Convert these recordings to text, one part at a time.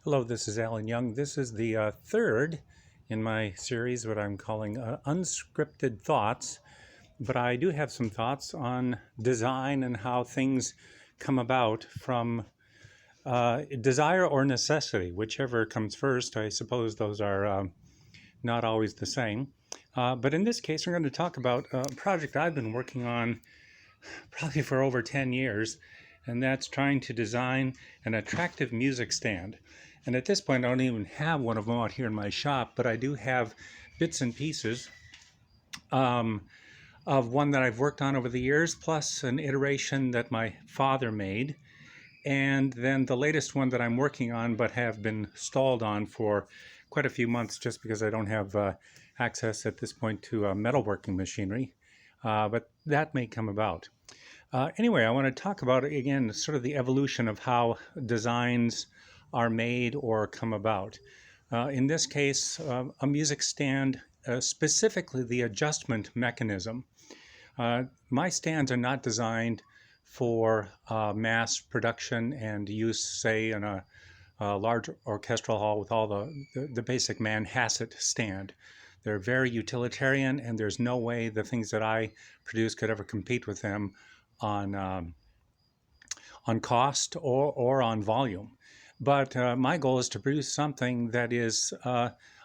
Hello, this is Alan Young. This is the third in my series, what I'm calling Unscripted Thoughts. But I do have some thoughts on design and how things come about from desire or necessity, whichever comes first. I suppose those are not always the same. But in this case, we're going to talk about a project I've been working on probably for over 10 years, and that's trying to design an attractive music stand. And at this point, I don't even have one of them out here in my shop, but I do have bits and pieces of one that I've worked on over the years, plus an iteration that my father made, and then the latest one that I'm working on but have been stalled on for quite a few months just because I don't have access at this point to metalworking machinery, but that may come about. Anyway, I want to talk about, again, sort of the evolution of how designs are made or come about. In this case, a music stand, specifically the adjustment mechanism. My stands are not designed for mass production and use, say, in a large orchestral hall with all the basic Manhasset stand. They're very utilitarian, and there's no way the things that I produce could ever compete with them on cost or on volume. But my goal is to produce something that is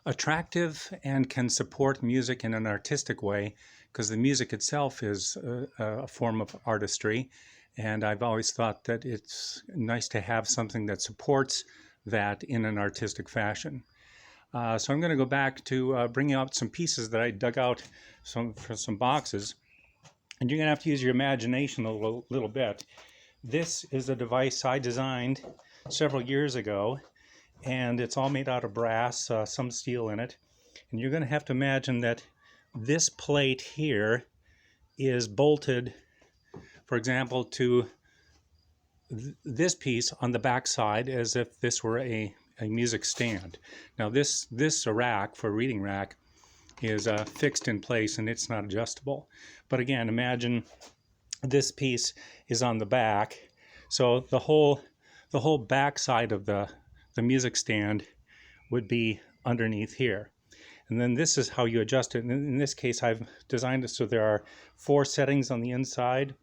attractive and can support music in an artistic way, because the music itself is a form of artistry, and I've always thought that it's nice to have something that supports that in an artistic fashion. So I'm going to go back to bringing out some pieces that I dug out from some boxes, and you're going to have to use your imagination a little bit. This is a device I designed several years ago, and it's all made out of brass, some steel in it. And you're going to have to imagine that this plate here is bolted, for example, to this piece on the back side as if this were a music stand. Now this rack, for a reading rack, is fixed in place and it's not adjustable. But again, imagine this piece is on the back, so the whole back side of the music stand would be underneath here. And then this is how you adjust it. And in this case, I've designed it so there are 4 settings on the inside.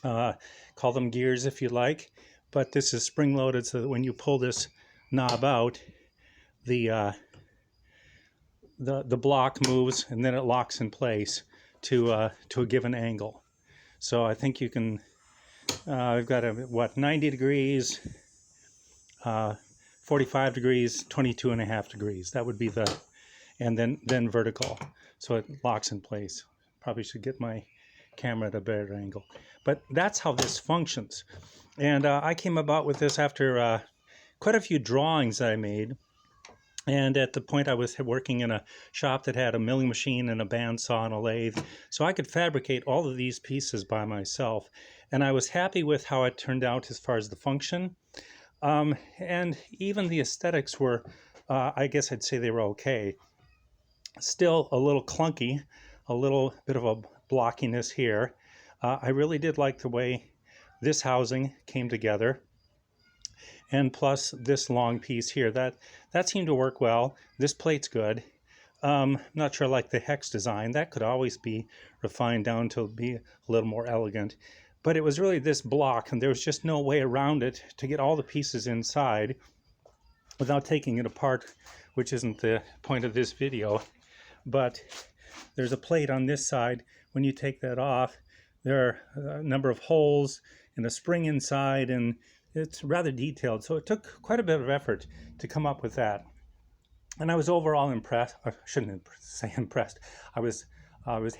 Call them gears if you like, but this is spring-loaded so that when you pull this knob out, the block moves and then it locks in place to a given angle. So I think you can, I've got a 90 degrees, 45 degrees, 22.5 degrees. That would be and then vertical. So it locks in place. Probably should get my camera at a better angle. But that's how this functions. And I came about with this after quite a few drawings I made. And at the point I was working in a shop that had a milling machine and a bandsaw and a lathe. So I could fabricate all of these pieces by myself. And I was happy with how it turned out as far as the function. And even the aesthetics were, I guess I'd say they were okay. Still a little clunky, a little bit of a blockiness here. I really did like the way this housing came together. And plus this long piece here, that seemed to work well. This plate's good. Not sure I like the hex design. That could always be refined down to be a little more elegant. But it was really this block, and there was just no way around it to get all the pieces inside without taking it apart, which isn't the point of this video. But there's a plate on this side. When you take that off, there are a number of holes and a spring inside, and it's rather detailed. So it took quite a bit of effort to come up with that. And I was overall impressed. I shouldn't say impressed. I was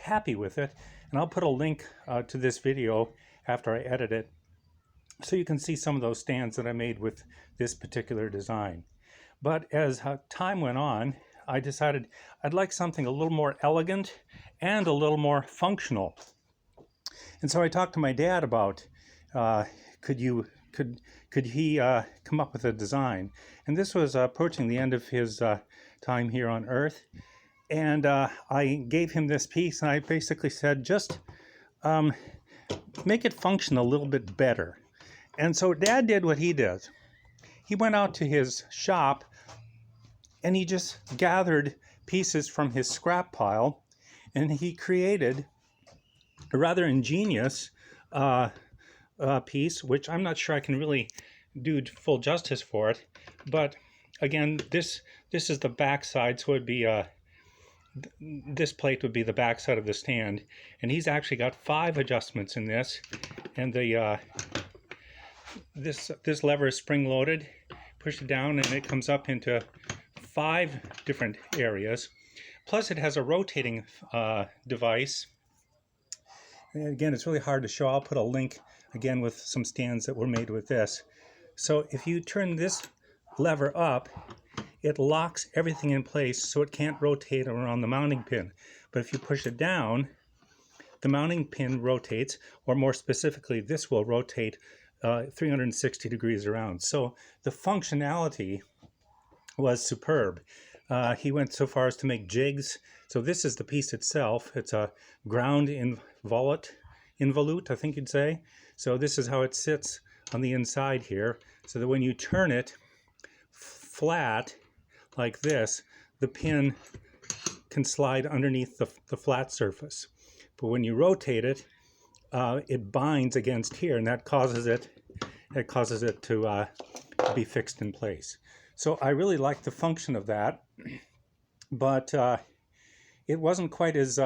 happy with it. And I'll put a link to this video after I edit it, so you can see some of those stands that I made with this particular design. But as time went on, I decided I'd like something a little more elegant and a little more functional. And so I talked to my dad about could he come up with a design. And this was approaching the end of his time here on Earth. And I gave him this piece, and I basically said, just make it function a little bit better. And so Dad did what he did. he went out to his shop and he just gathered pieces from his scrap pile, and he created a rather ingenious piece, which I'm not sure I can really do full justice for it. But again, this is the back side, so it'd be this plate would be the back side of the stand, and he's actually got 5 adjustments in this, and the this lever is spring loaded. Push it down and it comes up into 5 different areas. Plus it has a rotating device. And again, it's really hard to show. I'll put a link again with some stands that were made with this. So if you turn this lever up, it locks everything in place so it can't rotate around the mounting pin. But if you push it down, the mounting pin rotates, or more specifically, this will rotate 360 degrees around. So the functionality was superb. He went so far as to make jigs. So this is the piece itself. It's a ground involute, I think you'd say. So this is how it sits on the inside here, so that when you turn it flat like this, the pin can slide underneath the flat surface. But when you rotate it, it binds against here, and that causes it to be fixed in place. So I really like the function of that, but it wasn't quite as,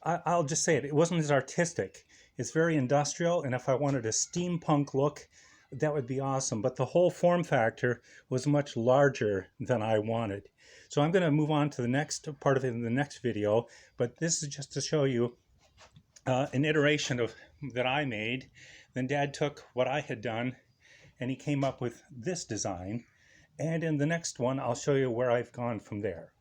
I'll just say it wasn't as artistic. It's very industrial, and if I wanted a steampunk look, that would be awesome. But the whole form factor was much larger than I wanted. So I'm going to move on to the next part of it in the next video, but this is just to show you an iteration of that I made. Then Dad took what I had done and he came up with this design. And in the next one, I'll show you where I've gone from there.